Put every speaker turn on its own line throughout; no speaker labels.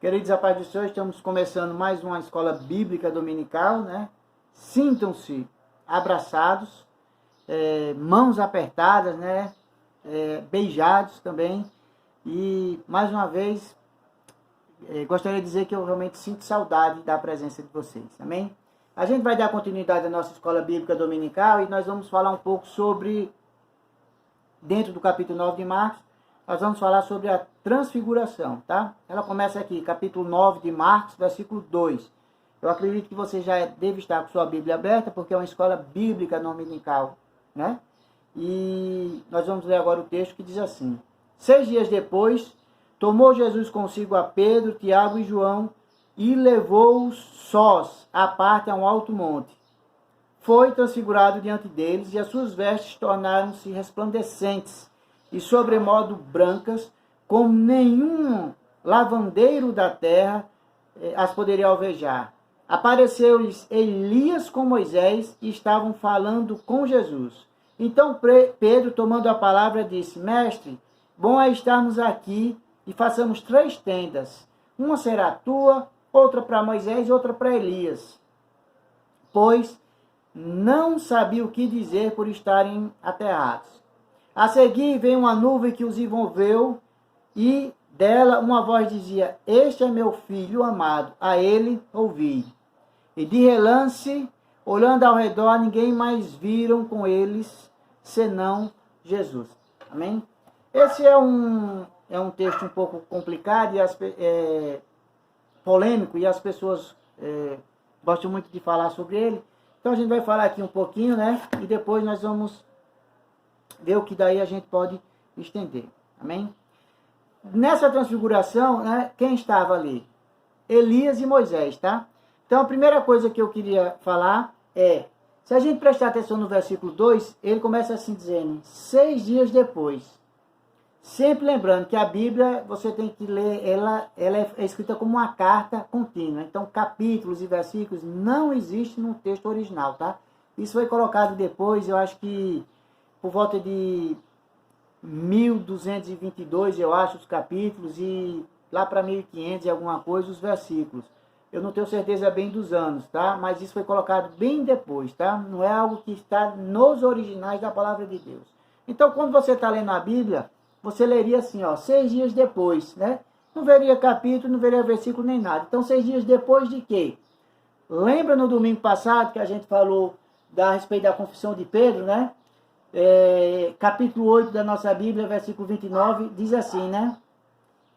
Queridos, a paz do Senhor, estamos começando mais uma escola bíblica dominical, né? Sintam-se abraçados, mãos apertadas, né? Beijados também. E, mais uma vez, gostaria de dizer que eu realmente sinto saudade da presença de vocês, amém? A gente vai dar continuidade à nossa escola bíblica dominical e nós vamos falar um pouco sobre, dentro do capítulo 9 de Marcos, nós vamos falar sobre a transfiguração, tá? Ela começa aqui, capítulo 9 de Marcos, versículo 2. Eu acredito que você já deve estar com sua Bíblia aberta, porque é uma escola bíblica dominical, né? E nós vamos ler agora o texto que diz assim: 6 dias depois, tomou Jesus consigo a Pedro, Tiago e João e levou-os sós à parte a um alto monte. Foi transfigurado diante deles e as suas vestes tornaram-se resplandecentes e sobremodo brancas, como nenhum lavandeiro da terra as poderia alvejar. Apareceu-lhes Elias com Moisés e estavam falando com Jesus. Então Pedro, tomando a palavra, disse: Mestre, bom é estarmos aqui e façamos 3 tendas. Uma será tua, outra para Moisés e outra para Elias. Pois não sabia o que dizer por estarem aterrados. A seguir veio uma nuvem que os envolveu e dela uma voz dizia: Este é meu filho amado, a ele ouvi. E de relance, olhando ao redor, ninguém mais viram com eles, senão Jesus. Amém? Esse é um texto um pouco complicado e polêmico, e as pessoas gostam muito de falar sobre ele. Então a gente vai falar aqui um pouquinho, né? E depois nós vamos ver o que daí a gente pode estender. Amém? Nessa transfiguração, né, quem estava ali? Elias e Moisés, tá? Então a primeira coisa que eu queria falar é, se a gente prestar atenção no versículo 2, ele começa assim dizendo: 6 dias depois. Sempre lembrando que a Bíblia, você tem que ler, ela é escrita como uma carta contínua. Então capítulos e versículos não existem no texto original, tá? Isso foi colocado depois, eu acho que por volta de 1222, eu acho, os capítulos, e lá para 1500 e alguma coisa, os versículos. Eu não tenho certeza bem dos anos, tá? Mas isso foi colocado bem depois, tá? Não é algo que está nos originais da palavra de Deus. Então, quando você está lendo a Bíblia, você leria assim, ó, 6 dias depois, né? Não veria capítulo, não veria versículo nem nada. Então, 6 dias depois de quê? Lembra no domingo passado que a gente falou a respeito da confissão de Pedro, né? Capítulo 8 da nossa Bíblia, versículo 29, diz assim, né?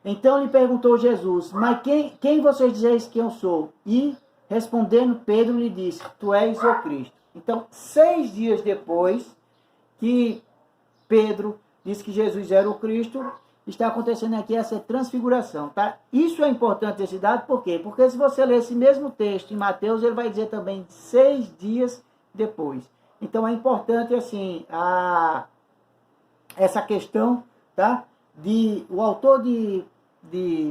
Então lhe perguntou Jesus: mas quem vocês dizeis que eu sou? E, respondendo, Pedro lhe disse: tu és o Cristo. Então, 6 dias depois que Pedro disse que Jesus era o Cristo, está acontecendo aqui essa transfiguração, tá? Isso é importante esse dado, por quê? Porque se você ler esse mesmo texto em Mateus, ele vai dizer também 6 dias depois. Então é importante, assim, essa questão, tá? O autor de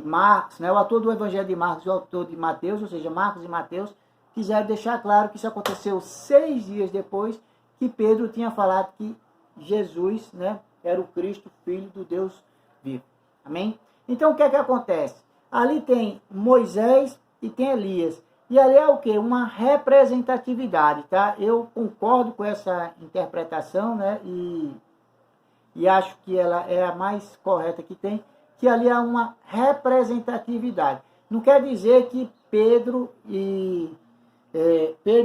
Marcos, né? O autor do Evangelho de Marcos e o autor de Mateus, ou seja, Marcos e Mateus, quiseram deixar claro que isso aconteceu 6 dias depois que Pedro tinha falado que Jesus, né, era o Cristo, Filho do Deus vivo. Amém? Então o que é que acontece? Ali tem Moisés e tem Elias. E ali é o quê? Uma representatividade, tá? Eu concordo com essa interpretação, né? E acho que ela é a mais correta que tem, que ali há uma representatividade. Não quer dizer que Pedro e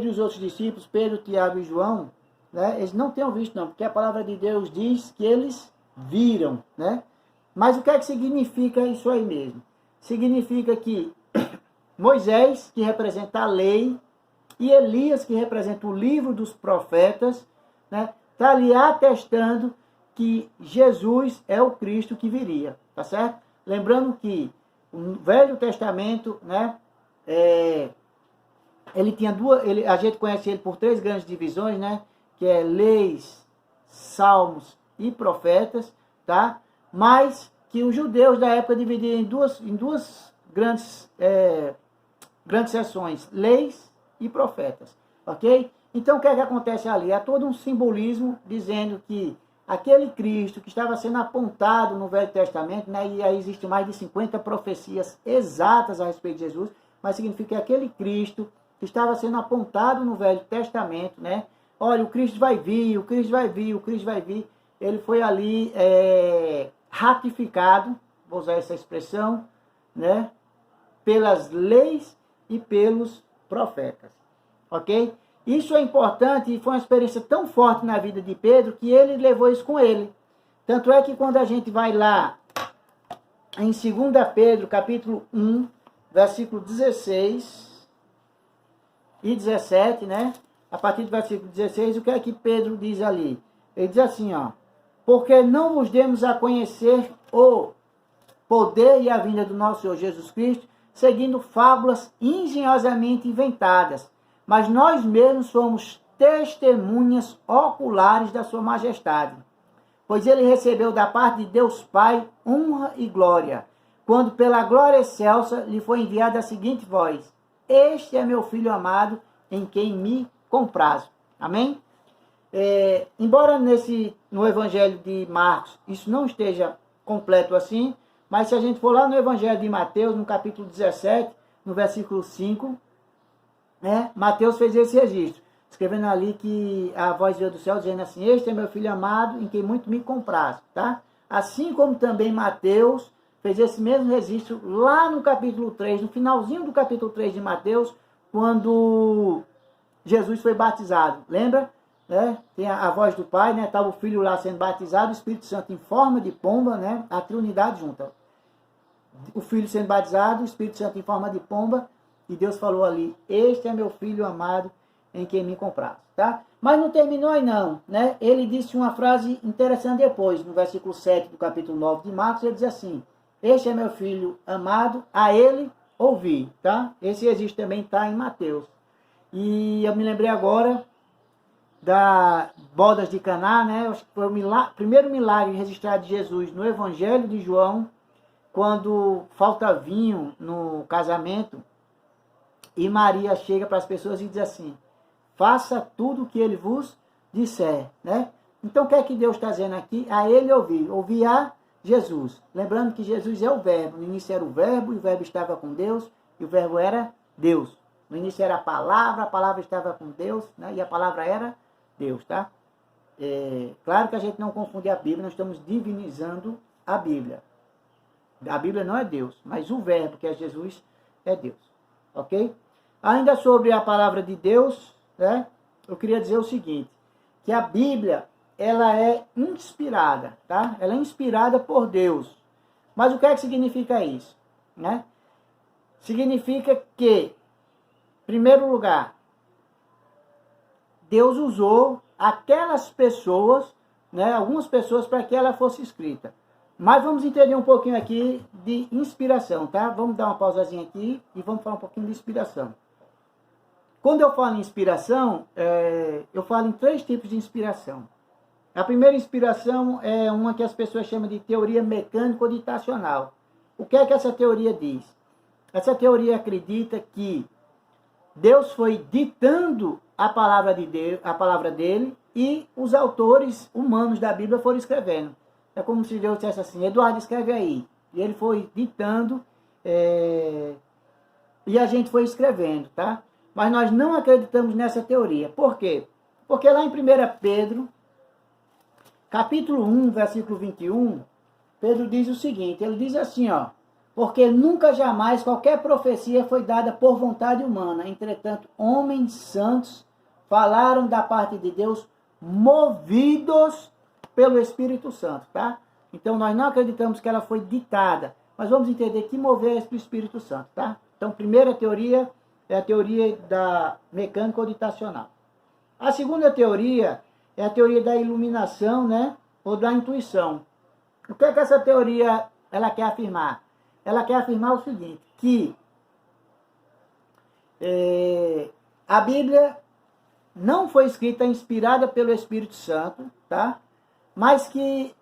os outros discípulos, Pedro, Tiago e João, né, eles não tenham visto, não, porque a palavra de Deus diz que eles viram, né? Mas o que é que significa isso aí mesmo? Significa que Moisés, que representa a lei, e Elias, que representa o livro dos profetas, né, está ali atestando que Jesus é o Cristo que viria, tá certo? Lembrando que o Velho Testamento, né, ele tinha a gente conhece ele por 3 grandes divisões, né, que é leis, salmos e profetas, tá? Mas que os judeus da época dividiam em duas grandes seções, leis e profetas, ok? Então o que é que acontece ali? Há todo um simbolismo dizendo que aquele Cristo que estava sendo apontado no Velho Testamento, né, e aí existem mais de 50 profecias exatas a respeito de Jesus, mas significa que aquele Cristo que estava sendo apontado no Velho Testamento, né, olha, o Cristo vai vir, o Cristo vai vir, o Cristo vai vir, ele foi ali ratificado, vou usar essa expressão, né, pelas leis e pelos profetas, ok? Isso é importante e foi uma experiência tão forte na vida de Pedro que ele levou isso com ele. Tanto é que quando a gente vai lá em 2 Pedro, capítulo 1, versículo 16 e 17, né? A partir do versículo 16, o que é que Pedro diz ali? Ele diz assim, ó: porque não vos demos a conhecer o poder e a vinda do nosso Senhor Jesus Cristo, seguindo fábulas engenhosamente inventadas, mas nós mesmos somos testemunhas oculares da sua majestade. Pois ele recebeu da parte de Deus Pai honra e glória, quando pela glória excelsa lhe foi enviada a seguinte voz: este é meu Filho amado, em quem me comprazo. Amém? Embora no Evangelho de Marcos isso não esteja completo assim, mas se a gente for lá no Evangelho de Mateus, no capítulo 17, no versículo 5, né, Mateus fez esse registro, escrevendo ali que a voz veio do céu dizendo assim: este é meu Filho amado, em quem muito me comprazo, tá? Assim como também Mateus fez esse mesmo registro lá no capítulo 3, no finalzinho do capítulo 3 de Mateus, quando Jesus foi batizado. Lembra? Tem a voz do Pai, né? Estava o Filho lá sendo batizado, o Espírito Santo em forma de pomba, né? A Trinidade junta. O Filho sendo batizado, o Espírito Santo em forma de pomba, e Deus falou ali: este é meu Filho amado, em quem me comprazo, tá? Mas não terminou aí não, né? Ele disse uma frase interessante depois, no versículo 7 do capítulo 9 de Marcos, ele diz assim: este é meu Filho amado, a ele ouvi, tá? Esse registro também está em Mateus. E eu me lembrei agora das bodas de Caná, né? Acho que foi o primeiro milagre registrado de Jesus no Evangelho de João, quando falta vinho no casamento, e Maria chega para as pessoas e diz assim: faça tudo o que ele vos disser, né? Então o que é que Deus está dizendo aqui? A ele ouvir a Jesus. Lembrando que Jesus é o verbo, no início era o verbo, e o verbo estava com Deus, e o verbo era Deus. No início era a palavra estava com Deus, né? E a palavra era Deus, tá? Claro que a gente não confunde a Bíblia, nós estamos divinizando a Bíblia. A Bíblia não é Deus, mas o verbo, que é Jesus, é Deus. Ok? Ainda sobre a palavra de Deus, né? Eu queria dizer o seguinte, que a Bíblia, ela é inspirada, tá? Ela é inspirada por Deus. Mas o que é que significa isso? Né? Significa que, em primeiro lugar, Deus usou aquelas pessoas, né, algumas pessoas, para que ela fosse escrita. Mas vamos entender um pouquinho aqui de inspiração, tá? Vamos dar uma pausazinha aqui e vamos falar um pouquinho de inspiração. Quando eu falo em inspiração, eu falo em 3 tipos de inspiração. A primeira inspiração é uma que as pessoas chamam de teoria mecânico-ditacional. O que é que essa teoria diz? Essa teoria acredita que Deus foi ditando a palavra dele, e os autores humanos da Bíblia foram escrevendo. É como se Deus dissesse assim: Eduardo, escreve aí. E ele foi ditando, e a gente foi escrevendo, tá? Mas nós não acreditamos nessa teoria. Por quê? Porque lá em 1 Pedro, capítulo 1, versículo 21, Pedro diz o seguinte, ele diz assim, ó: porque nunca jamais qualquer profecia foi dada por vontade humana, entretanto, homens santos falaram da parte de Deus, movidos pelo Espírito Santo, tá? Então, nós não acreditamos que ela foi ditada, mas vamos entender que mover é o Espírito Santo, tá? Então, primeira teoria é a teoria da mecânico-ditacional. A segunda teoria é a teoria da iluminação, né? Ou da intuição. O que é que essa teoria ela quer afirmar? Ela quer afirmar o seguinte, que a Bíblia não foi escrita inspirada pelo Espírito Santo, tá? Mas que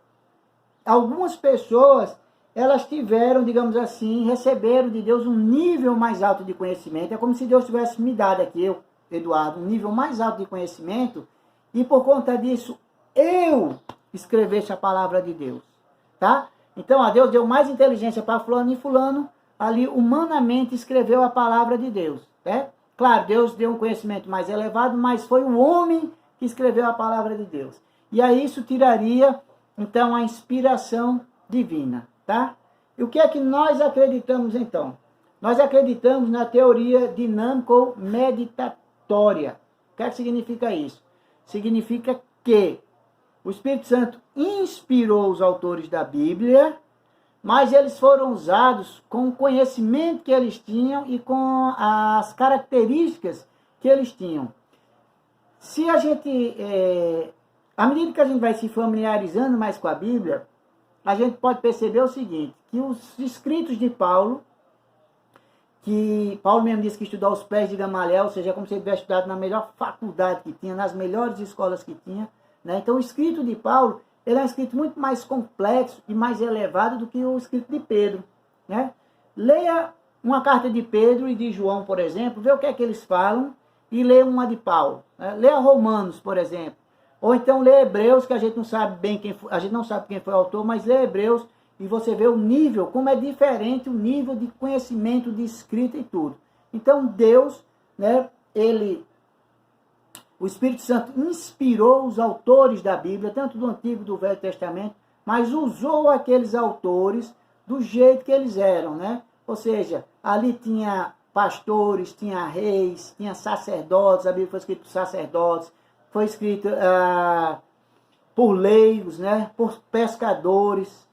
algumas pessoas, elas tiveram, digamos assim, receberam de Deus um nível mais alto de conhecimento. É como se Deus tivesse me dado aqui, eu, Eduardo, um nível mais alto de conhecimento, e por conta disso, eu escrevesse a palavra de Deus, tá? Então, Deus deu mais inteligência para fulano e fulano, ali humanamente escreveu a palavra de Deus, né? Claro, Deus deu um conhecimento mais elevado, mas foi o homem que escreveu a palavra de Deus. E aí isso tiraria, então, a inspiração divina, tá? E o que é que nós acreditamos, então? Nós acreditamos na teoria dinâmico-meditatória. O que é que significa isso? Significa que o Espírito Santo inspirou os autores da Bíblia, mas eles foram usados com o conhecimento que eles tinham e com as características que eles tinham. Se a gente, à medida que a gente vai se familiarizando mais com a Bíblia, a gente pode perceber o seguinte, que os escritos de Paulo, que Paulo mesmo disse que estudou aos pés de Gamaliel, ou seja, como se ele tivesse estudado na melhor faculdade que tinha, nas melhores escolas que tinha, né? Então o escrito de Paulo, ele é um escrito muito mais complexo e mais elevado do que o escrito de Pedro, né? Leia uma carta de Pedro e de João, por exemplo, vê o que é que eles falam, e leia uma de Paulo, né? Leia Romanos, por exemplo, ou então leia Hebreus, que a gente não sabe bem quem foi, a gente não sabe quem foi o autor, mas leia Hebreus e você vê o nível, como é diferente o nível de conhecimento, de escrita e tudo. Então Deus, né, o Espírito Santo inspirou os autores da Bíblia, tanto do Antigo e do Velho Testamento, mas usou aqueles autores do jeito que eles eram, né? Ou seja, ali tinha pastores, tinha reis, tinha sacerdotes, a Bíblia foi escrita por sacerdotes, foi escrita por leigos, né? Por pescadores,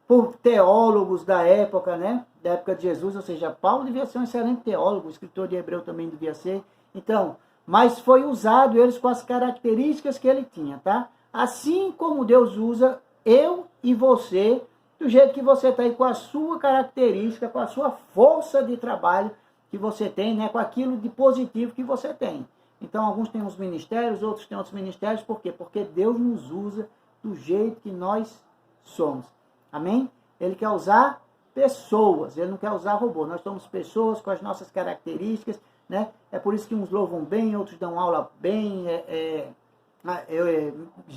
por teólogos da época, né? Da época de Jesus, ou seja, Paulo devia ser um excelente teólogo, o escritor de Hebreu também devia ser. Então, mas foi usado eles com as características que ele tinha, tá? Assim como Deus usa eu e você, do jeito que você está aí com a sua característica, com a sua força de trabalho que você tem, né? Com aquilo de positivo que você tem. Então, alguns têm uns ministérios, outros têm outros ministérios, por quê? Porque Deus nos usa do jeito que nós somos. Amém? Ele quer usar pessoas, ele não quer usar robô. Nós somos pessoas com as nossas características, né? É por isso que uns louvam bem, outros dão aula bem.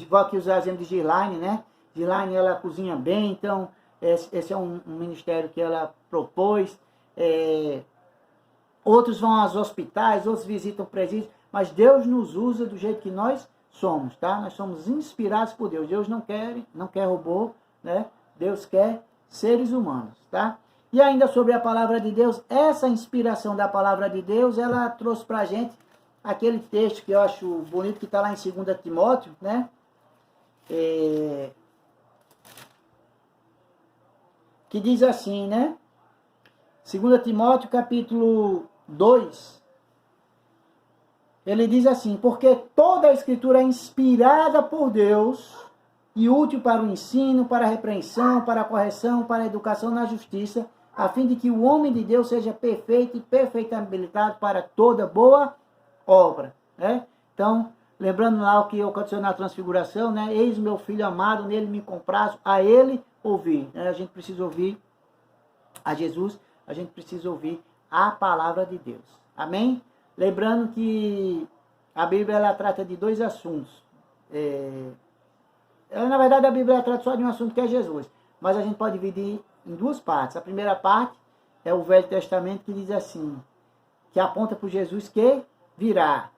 Vou aqui usar o exemplo de Gilaine, né? Gilaine, ela cozinha bem, então esse é um ministério que ela propôs. Outros vão aos hospitais, outros visitam presídios, mas Deus nos usa do jeito que nós somos, tá? Nós somos inspirados por Deus. Deus não quer robô, né? Deus quer seres humanos, tá? E ainda sobre a palavra de Deus, essa inspiração da palavra de Deus, ela trouxe pra gente aquele texto que eu acho bonito, que está lá em 2 Timóteo, né? Que diz assim, né? 2 Timóteo, capítulo 2, ele diz assim, porque toda a Escritura é inspirada por Deus e útil para o ensino, para a repreensão, para a correção, para a educação na justiça, a fim de que o homem de Deus seja perfeito e perfeitamente habilitado para toda boa obra, né? Então, lembrando lá o que aconteceu na transfiguração, né? Eis o meu filho amado, nele me comprazo, a ele ouvir, né? A gente precisa ouvir a Jesus, a gente precisa ouvir a palavra de Deus, amém? Lembrando que a Bíblia, ela trata de dois assuntos, na verdade, a Bíblia trata só de um assunto que é Jesus. Mas a gente pode dividir em duas partes. A primeira parte é o Velho Testamento, que diz assim, que aponta para o Jesus que virá.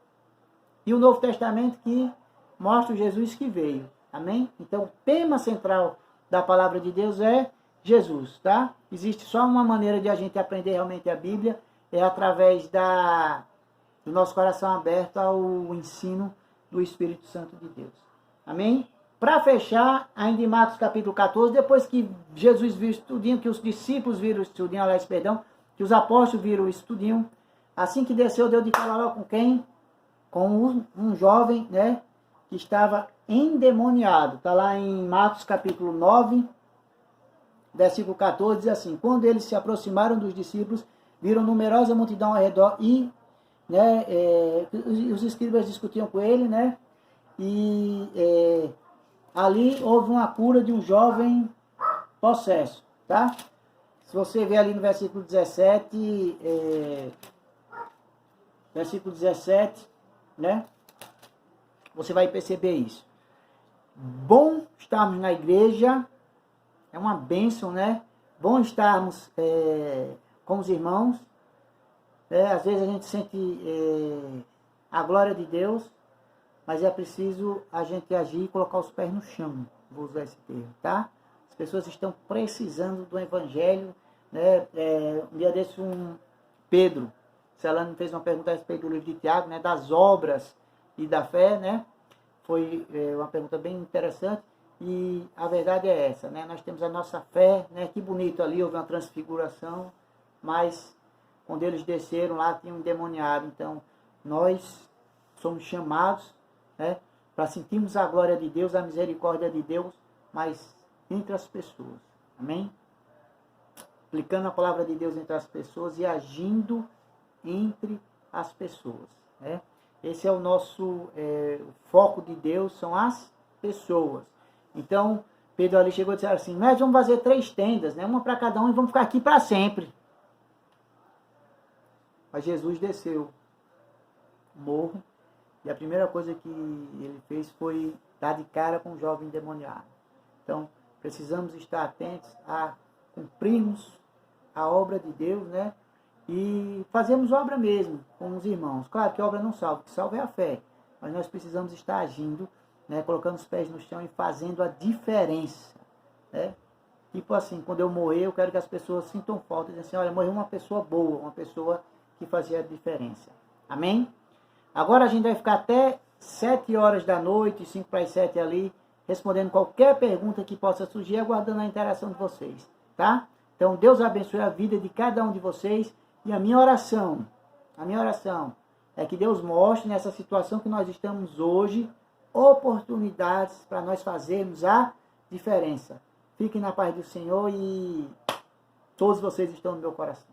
E o Novo Testamento, que mostra o Jesus que veio. Amém? Então, o tema central da palavra de Deus é Jesus, tá? Existe só uma maneira de a gente aprender realmente a Bíblia, é através do nosso coração aberto ao ensino do Espírito Santo de Deus. Amém? Para fechar, ainda em Marcos capítulo 14, depois que Jesus viu isso tudinho, que os discípulos viram isso tudinho, aliás, perdão, que os apóstolos viram isso tudinho, assim que desceu, deu de falar com quem? Com um jovem, né, que estava endemoniado. Está lá em Marcos capítulo 9, versículo 14, diz assim, quando eles se aproximaram dos discípulos, viram numerosa multidão ao redor e, né, os escribas discutiam com ele, né, e ali houve uma cura de um jovem possesso, tá? Se você ver ali no versículo 17, né? Você vai perceber isso. bom estarmos na igreja, é uma bênção, né? Bom estarmos com os irmãos. Às vezes a gente sente a glória de Deus, mas é preciso a gente agir e colocar os pés no chão. Vou usar esse termo, tá? As pessoas estão precisando do evangelho, né? Um dia desse, Pedro Celano fez uma pergunta a respeito do livro de Tiago, né? Das obras e da fé, né? Foi uma pergunta bem interessante. E a verdade é essa, né? Nós temos a nossa fé, né? Que bonito ali, houve uma transfiguração, mas quando eles desceram lá, tinha um endemoniado. Então, nós somos chamados, né? Para sentirmos a glória de Deus, a misericórdia de Deus, mas entre as pessoas. Amém? Aplicando a palavra de Deus entre as pessoas e agindo entre as pessoas, né? Esse é o nosso foco de Deus, são as pessoas. Então, Pedro ali chegou e disse assim, nós vamos fazer 3 tendas, né? Uma para cada um e vamos ficar aqui para sempre. Mas Jesus desceu o morro e a primeira coisa que ele fez foi dar de cara com o jovem endemoniado. Então, precisamos estar atentos a cumprirmos a obra de Deus, né? E fazemos obra mesmo com os irmãos. Claro que a obra não salva, o que salva é a fé. Mas nós precisamos estar agindo, né? Colocando os pés no chão e fazendo a diferença, né? Tipo assim, quando eu morrer, eu quero que as pessoas sintam falta. Dizem assim, olha, morreu uma pessoa boa, uma pessoa que fazia a diferença. Amém? Agora a gente vai ficar até 7 horas da noite, 5 para as 7 ali, respondendo qualquer pergunta que possa surgir, aguardando a interação de vocês, tá? Então, Deus abençoe a vida de cada um de vocês. E a minha oração é que Deus mostre nessa situação que nós estamos hoje, oportunidades para nós fazermos a diferença. Fiquem na paz do Senhor e todos vocês estão no meu coração.